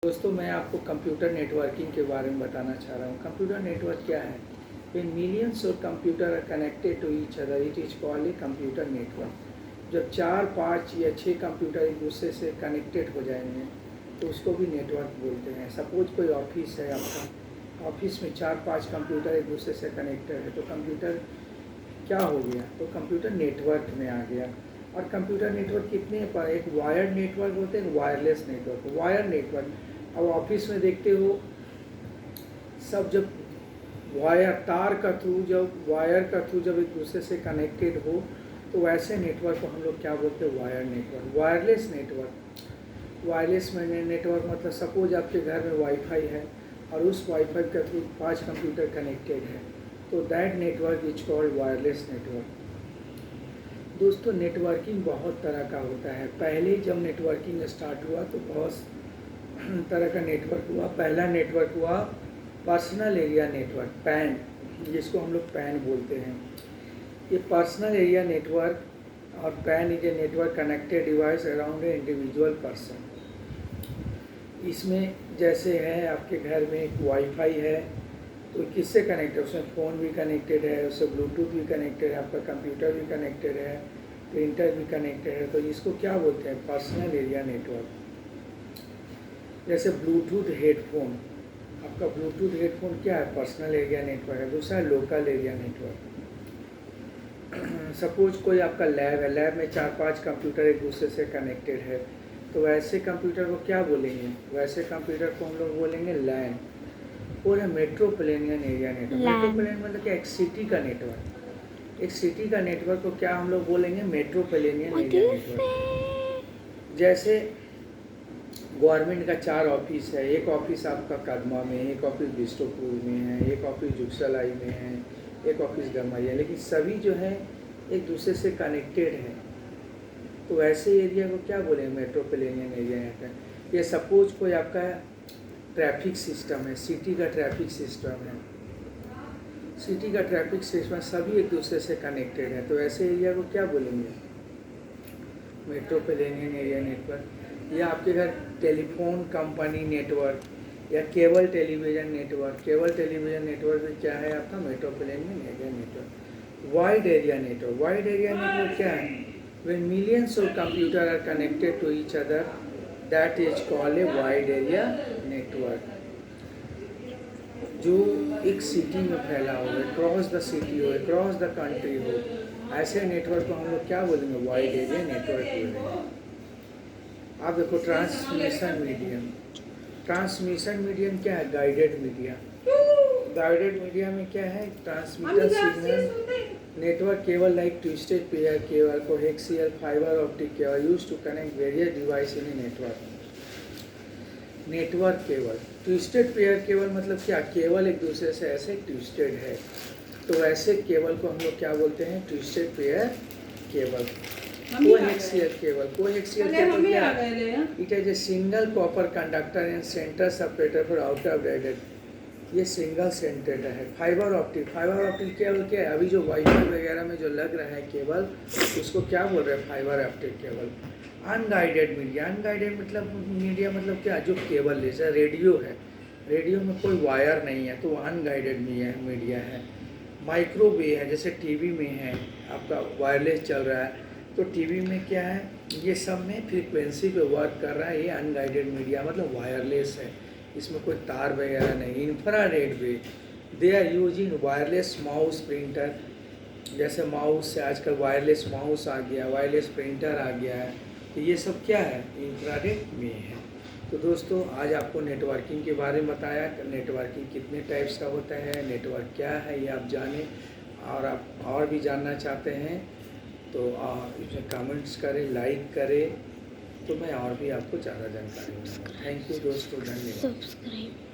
दोस्तों मैं आपको कंप्यूटर नेटवर्किंग के बारे में बताना चाह रहा हूँ। कंप्यूटर नेटवर्क क्या है? When millions of computer are connected to each other it is called a computer network. जब 4, 5 या 6 कंप्यूटर एक दूसरे से कनेक्टेड हो जाएंगे तो उसको भी नेटवर्क बोलते हैं। सपोज कोई ऑफिस है, आपका ऑफिस में 4, 5 कंप्यूटर एक दूसरे से कनेक्टेड है तो कंप्यूटर क्या हो गया? तो कंप्यूटर नेटवर्क में आ गया। और कंप्यूटर नेटवर्क कितने पर? एक वायर्ड नेटवर्क होते हैं, एक वायरलेस नेटवर्क। वायर नेटवर्क अब ऑफिस में देखते हो सब, जब वायर तार का थ्रू जब वायर का थ्रू जब एक दूसरे से कनेक्टेड हो तो वैसे नेटवर्क को हम लोग क्या बोलते हैं? Wire network. Wireless network, wireless में नेटवर्क मतलब सपोज आपके घर में वाईफाई है और उस वाईफाई के थ्रू 5 कंप्यूटर कनेक्टेड है तो that network is called wireless network. दोस्तों नेटवर्किंग बहुत तरह का होता है। पहले जब नेटवर्किंग स्टार्ट हुआ तो बहुत तरह का नेटवर्क हुआ। पहला नेटवर्क हुआ पर्सनल एरिया नेटवर्क, पैन, जिसको हम लोग पैन बोलते हैं। ये पर्सनल एरिया नेटवर्क और pan is a network connected device around a individual person. इसमें जैसे है आपके घर में एक वाईफाई है तो किससे कनेक्ट है? उसमें फ़ोन भी कनेक्टेड है, उससे ब्लूटूथ भी कनेक्टेड है, आपका कंप्यूटर भी कनेक्टेड है, प्रिंटर भी कनेक्टेड है। तो इसको क्या बोलते हैं? Personal area network. जैसे ब्लूटूथ हेडफोन, आपका ब्लूटूथ हेडफोन क्या है? पर्सनल एरिया नेटवर्क है। दूसरा है लोकल एरिया नेटवर्क। सपोज कोई आपका लैब है, लैब में 4, 5 कंप्यूटर एक दूसरे से कनेक्टेड है तो वैसे कंप्यूटर को क्या बोलेंगे? वैसे कंप्यूटर को हम लोग बोलेंगे लैन। और है मेट्रोपोलिटन एरिया नेटवर्क। मेट्रोपोलिटन मतलब क्या? एक सिटी का नेटवर्क। एक सिटी का नेटवर्क को क्या हम लोग बोलेंगे? Metropolitan area network. जैसे गवर्नमेंट का 4 ऑफिस है, एक ऑफिस आपका कदमा में, एक ऑफिस बिष्टुपुर में है, एक ऑफिस जुगसलाई में है, एक ऑफिस गमैया, लेकिन सभी जो है एक दूसरे से कनेक्टेड है तो वैसे एरिया को क्या बोलेंगे? Metropolitan area network. ये सपोज कोई आपका ट्रैफिक सिस्टम है, सिटी का ट्रैफिक सिस्टम है, सिटी का ट्रैफिक सिस्टम सभी एक दूसरे से कनेक्टेड है तो ऐसे एरिया को क्या बोलेंगे? Metropolitan area network. या आपके घर टेलीफोन कंपनी नेटवर्क या cable television network. Cable television network में क्या है आपका? Metropolitan area network. Wide area network. Wide area network क्या है? When millions of computer are connected to each other that is called a wide area network. जो एक city में फैला हो, क्रॉस द सिटी हो, क्रॉस द कंट्री हो, ऐसे नेटवर्क को हम लोग क्या बोलेंगे? वाइड एरिया नेटवर्क बोलेंगे। आप देखो ट्रांसमिशन मीडियम। ट्रांसमिशन मीडियम क्या है? Guided media. गाइडेड मीडिया में क्या है? Transmitter signal network cable like twisted pair cable, coaxial fibre optic cable used to connect various device in a network. Network cable, twisted pair cable मतलब क्या? Cable एक दूसरे से ऐसे ट्विस्टेड है तो ऐसे केबल को हम लोग क्या बोलते हैं? Twisted pair cable. Coaxial cable, coaxial cable क्या है? It is a single copper conductor and centre separator for outer bracket. ये सिंगल सेंटेड है। Fibre optic, fibre optic cable क्या है? अभी जो वाईफाई वगैरह में जो लग रहा है केबल उसको क्या बोल रहे हैं? Fibre optic cable. Unguided media, unguided मतलब मीडिया मतलब क्या? जो केबल जैसे रेडियो है, रेडियो में कोई वायर नहीं है तो वो अनगाइडेड मीडिया है। माइक्रोवेव है, जैसे टीवी में है आपका वायरलेस चल रहा है तो टीवी में क्या है? ये सब में फ्रीक्वेंसी पे वर्क कर रहा है। ये अनगाइडेड मीडिया मतलब वायरलेस है, इसमें कोई तार वगैरह नहीं। Infrared wave, they are using wireless mouse printer. जैसे माउस से आजकल वायरलेस माउस आ गया, वायरलेस प्रिंटर आ गया है तो ये सब क्या है? इंफ्रारेड में है। तो दोस्तों आज आपको नेटवर्किंग के बारे में बताया। नेटवर्किंग कितने टाइप्स का होता है, नेटवर्क क्या है ये आप जानें। और आप और भी जानना चाहते हैं तो इसमें कमेंट्स करें, लाइक करें तो मैं और भी आपको ज़्यादा जानकारी दूँगा। थैंक यू दोस्तों, धन्यवाद।